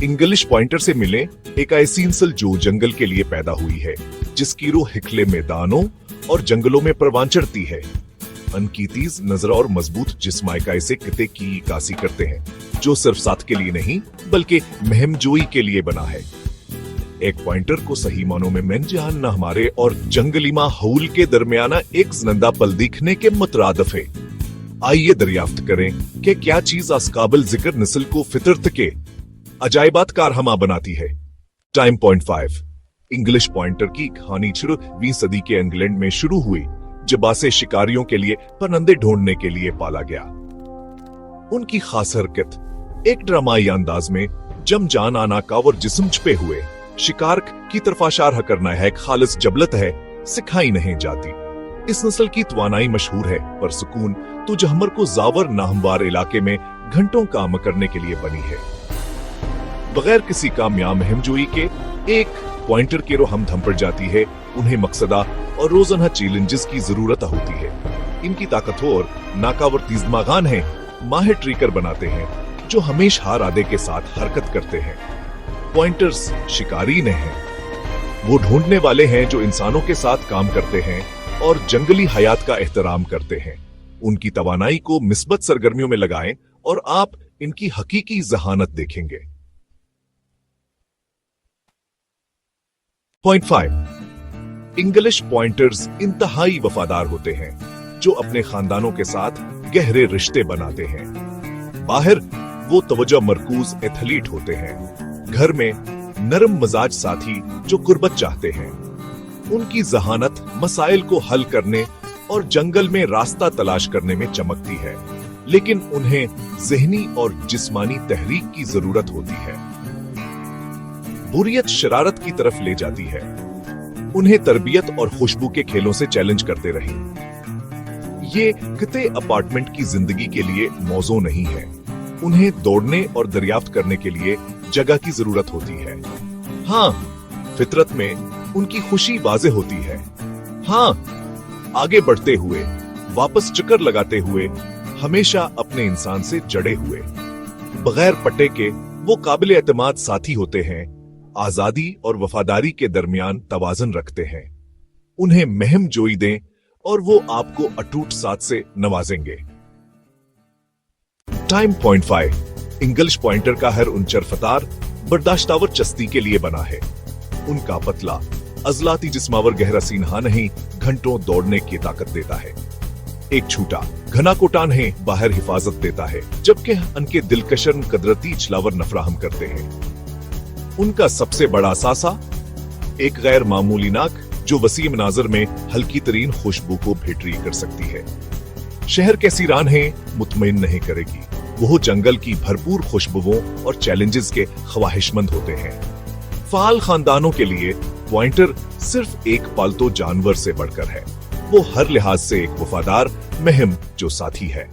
English pointer से मिले एक ऐसी नस्ल जो जंगल के लिए पैदा हुई है, जिसकी रूह हिकले मैदानों और जंगलों में परवान चढ़ती है। उनकी तेज नजर और मजबूत जिस्म ऐसे किते की कासी करते हैं जो सिर्फ साथ के लिए नहीं बल्कि महमजोई के लिए बना है। एक पॉइंटर को सही मानों में मैनजान न हमारे और जंगली माहौल के दरमियाना एक जिंदा पल दिखने के मुतरादिफ है। आइए दरियाफ्त करें कि क्या चीज असकाबिल जिक्र नस्ल को फितरत के अजायबात कारहमा बनाती है। टाइम पॉइंट 5 इंग्लिश पॉइंटर की कहानी 20वीं सदी के इंग्लैंड में शुरू हुई, जब बासे शिकारियों के लिए परिंदे ढूंढने के लिए पाला गया। उनकी खास हरकत एक ड्रामाई अंदाज में जम जान आना कावर जिस्म छपे हुए शिकार की तरफ इशारा करना है, एक खालिस जबलत है, सिखाई नहीं जाती। इस नस्ल की तवानाई मशहूर है, पर सुकून तो जहमर को जावर नाहमवार इलाके में घंटों काम करने के लिए बनी है। बगैर किसी कामयाब महमजोई के एक पॉइंटर की रोह हम पड़ जाती है। उन्हें मकसदा और रोजाना चैलेंजेस की जरूरत होती है। इनकी ताकतवर नाकावर तीजमागान है, माहिर ट्रिकर बनाते हैं जो हमेशा हार आदे के साथ हरकत करते हैं। पॉइंटर्स शिकारी नहीं हैं, वो ढूंढने वाले हैं जो इंसानों के साथ काम करते हैं और जंगली हयात का एहतराम करते हैं। उनकी तवानाई को मिस्बत सरगर्मियों में लगाएं और आप इनकी हकीकी जहानत देखेंगे। पॉइंट 5 इंग्लिश पॉइंटर्स इंतहाई वफादार होते हैं, जो अपने खानदानों के साथ गहरे रिश्ते बनाते हैं। बाहर वो तवज्जो मरकूज एथलीट होते हैं, घर में नरम मजाज साथी जो कुर्बत चाहते हैं। उनकी जहानत मसाइल को हल करने और जंगल में रास्ता तलाश करने में चमकती है, लेकिन उन्हें ज़हनी और जिस्मानी तहरीक की जरूरत होती है। बुरियत शरारत की तरफ ले जाती है। उन्हें तरबियत और खुशबू के खेलों से चैलेंज करते रहे। ये किते अपार्टमेंट की जिंदगी के लिए मौजू नहीं है। उन्हें दौड़ने और दरियाफ्त करने के लिए जगह की जरूरत होती है। हाँ, फितरत में उनकी खुशी वाज़े होती है। हाँ, आगे बढ़ते हुए, वापस चक्कर लगाते हुए, हमेशा अपने इंसान से जड़े हुए, बगैर पट्टे के वो काबिल एतमाद साथी होते हैं। आजादी और वफादारी के दरमियान तवाज़ुन रखते हैं। उन्हें महम जोई दें और वो आपको अटूट साथ से नवाजेंगे। टाइम पॉइंट 5 इंग्लिश पॉइंटर का हर उनचर फतार बर्दाश्तावर चस्ती के लिए बना है। उनका पतला अजलाती जिस्मावर गहरा सीना नहीं घंटों दौड़ने की ताकत देता है। एक छूटा घना कोटान है बाहर हिफाजत देता है, जबकि उनके दिलकशन कदरती छलावर नफराहम करते हैं। उनका सबसे बड़ा सासा एक गैर मामूली नाक जो वसीम नाजर में हल्की तरीन खुशबू को भेटरी कर सकती है। शहर कैसी रान है मुतमईन नहीं करेगी। वो जंगल की भरपूर खुशबुओं और चैलेंजेस के ख्वाहिशमंद होते हैं। फाल खानदानों के लिए पॉइंटर सिर्फ एक पालतू जानवर से बढ़कर है। वो हर लिहाज से एक वफादार महम जो साथी है।